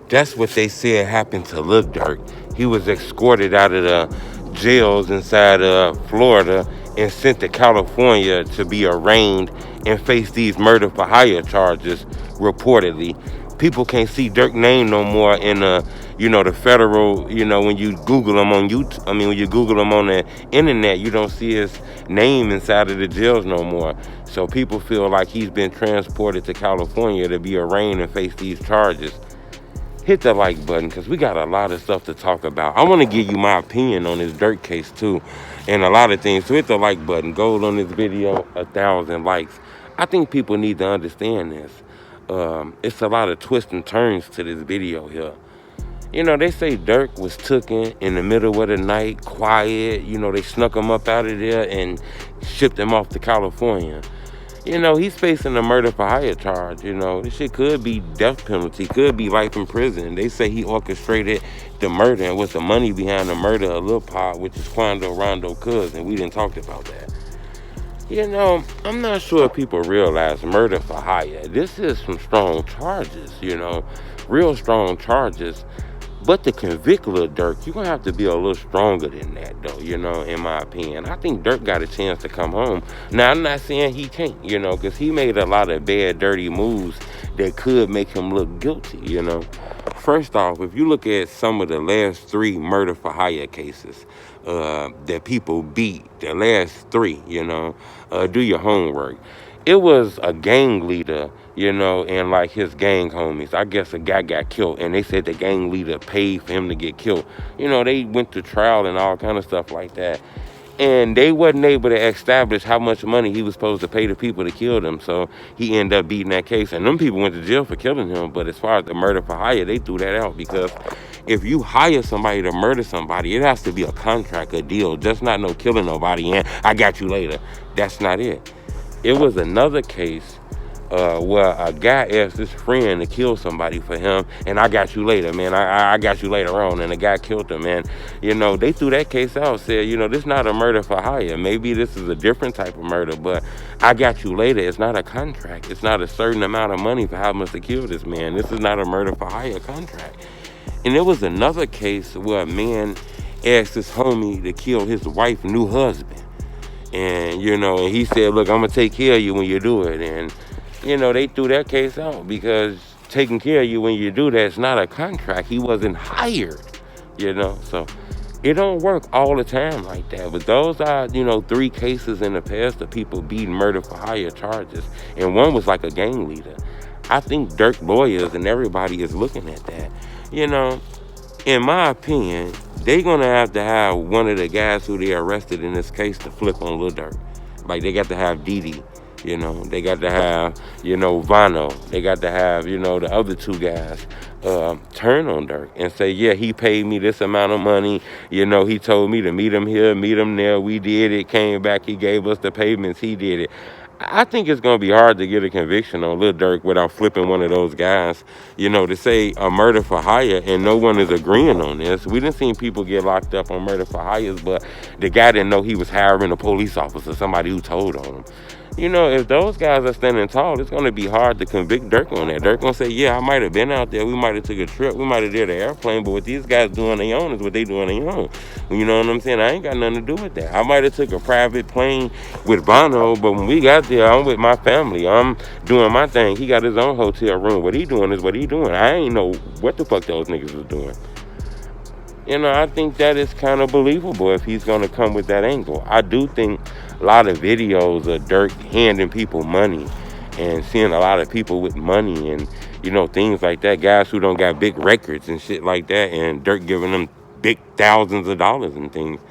That's what they said happened to Lil Durk. He was escorted out of the jails inside Florida and sent to California to be arraigned and face these murder for hire charges, reportedly. People can't see Dirk name no more in the federal, when you Google him on YouTube. I mean, when you Google him on the internet, you don't see his name inside of the jails no more. So people feel like he's been transported to California to be arraigned and face these charges. Hit the like button because we got a lot of stuff to talk about. I want to give you my opinion on this Dirk case too, and a lot of things. So hit the like button. Gold on this video, 1,000 likes. I think people need to understand this. It's a lot of twists and turns to this video here. They say Dirk was taken in the middle of the night, quiet. They snuck him up out of there and shipped him off to California. He's facing a murder for hire charge. This shit could be death penalty, could be life in prison. They say he orchestrated the murder and was the money behind the murder of Lil Pop, which is Quando Rondo cousin. We didn't talk about that. I'm not sure if people realize murder for hire. This is some strong charges, real strong charges. But to convict Lil Durk, you're going to have to be a little stronger than that, though, in my opinion. I think Dirk got a chance to come home. Now, I'm not saying he can't, because he made a lot of bad, dirty moves that could make him look guilty. First off, if you look at some of the last 3 murder for hire cases that people beat, the last 3, do your homework. It was a gang leader, and like his gang homies. I guess a guy got killed, and they said the gang leader paid for him to get killed. They went to trial and all kind of stuff like that. And they wasn't able to establish how much money he was supposed to pay the people to kill them. So he ended up beating that case. And them people went to jail for killing him. But as far as the murder for hire, they threw that out because if you hire somebody to murder somebody, it has to be a contract, a deal. Just not no killing nobody and I got you later. That's not it. It was another case where a guy asked his friend to kill somebody for him, and I got you later, man. I got you later on, and the guy killed him, man. They threw that case out, said, this is not a murder for hire. Maybe this is a different type of murder, but I got you later. It's not a contract. It's not a certain amount of money for how much to kill this man. This is not a murder for hire contract. And there was another case where a man asked his homie to kill his wife's new husband. And he said, look, I'm gonna take care of you when you do it. And they threw that case out because taking care of you when you do that is not a contract. He wasn't hired. So it don't work all the time like that. But those are 3 cases in the past of people being murder for hire charges, and one was like a gang leader. I think Dirk lawyers and everybody is looking at that. In my opinion, they gonna have to have one of the guys who they arrested in this case to flip on Lil Durk. Like they got to have Didi, they got to have, Vano. They got to have, the other 2 guys turn on Dirk and say, yeah, he paid me this amount of money. He told me to meet him here, meet him there. We did it, came back, he gave us the payments, he did it. I think it's going to be hard to get a conviction on Lil Durk without flipping one of those guys, to say a murder for hire, and no one is agreeing on this. We didn't see people get locked up on murder for hires, but the guy didn't know he was hiring a police officer, somebody who told on him. If those guys are standing tall, it's going to be hard to convict Dirk on that. Dirk going to say, yeah, I might have been out there. We might have took a trip. We might have did an airplane. But what these guys do on their own is what they do on their own. You know what I'm saying? I ain't got nothing to do with that. I might have took a private plane with Bono, but when we got there, I'm with my family. I'm doing my thing. He got his own hotel room. What he doing is what he doing. I ain't know what the fuck those niggas was doing. I think that is kind of believable if he's going to come with that angle. I do think a lot of videos of Dirk handing people money and seeing a lot of people with money and, things like that, guys who don't got big records and shit like that, and Dirk giving them big thousands of dollars and things,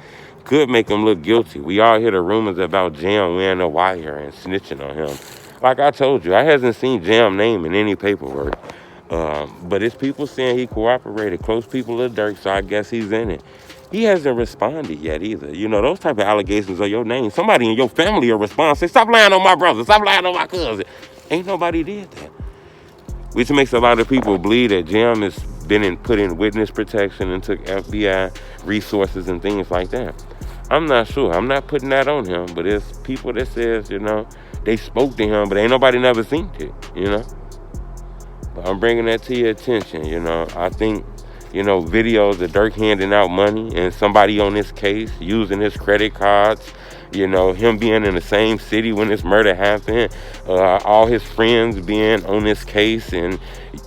could make him look guilty. We all hear the rumors about Jam wearing a wire and snitching on him. Like I told you, I hasn't seen Jam name in any paperwork. But it's people saying he cooperated, close people of Dirk, so I guess he's in it. He hasn't responded yet either. Those type of allegations are your name. Somebody in your family will respond, say, stop lying on my brother, stop lying on my cousin. Ain't nobody did that. Which makes a lot of people believe that Jam has put in witness protection and took FBI resources and things like that. I'm not sure. I'm not putting that on him, but there's people that says, they spoke to him, but ain't nobody never seen it, I'm bringing that to your attention. I think, videos of Dirk handing out money and somebody on this case using his credit cards, him being in the same city when this murder happened, all his friends being on this case and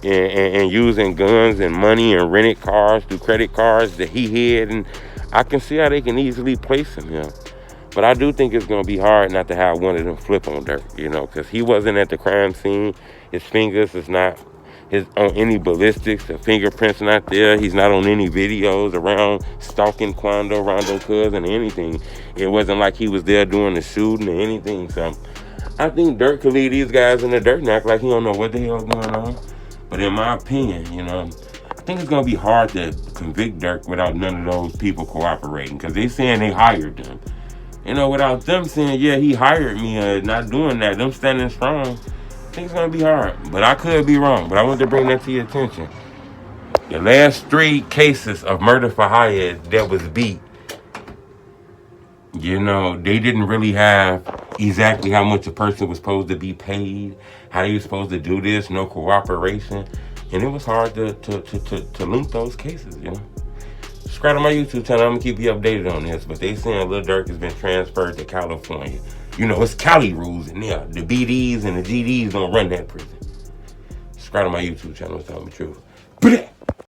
using guns and money and rented cars through credit cards that he had. And I can see how they can easily place him here. But I do think it's going to be hard not to have one of them flip on Dirk, because he wasn't at the crime scene. His fingers is not on any ballistics. The fingerprints not there. He's not on any videos around stalking Quando, Rondo cousin, or anything. It wasn't like he was there doing the shooting or anything. So I think Dirk could leave these guys in the dirt and act like he don't know what the hell's going on. But in my opinion, I think it's going to be hard to convict Dirk without none of those people cooperating, because they saying they hired them. Without them saying, yeah, he hired me, not doing that, them standing strong, I think it's going to be hard. But I could be wrong. But I want to bring that to your attention. The last 3 cases of murder for hire that was beat, they didn't really have exactly how much a person was supposed to be paid, how they were supposed to do this, no cooperation. And it was hard to link those cases, Subscribe to my YouTube channel. I'm going to keep you updated on this. But they saying Lil Durk has been transferred to California. It's Cali rules in there. The BDs and the GDs don't run that prison. Subscribe to my YouTube channel. Tell me the truth.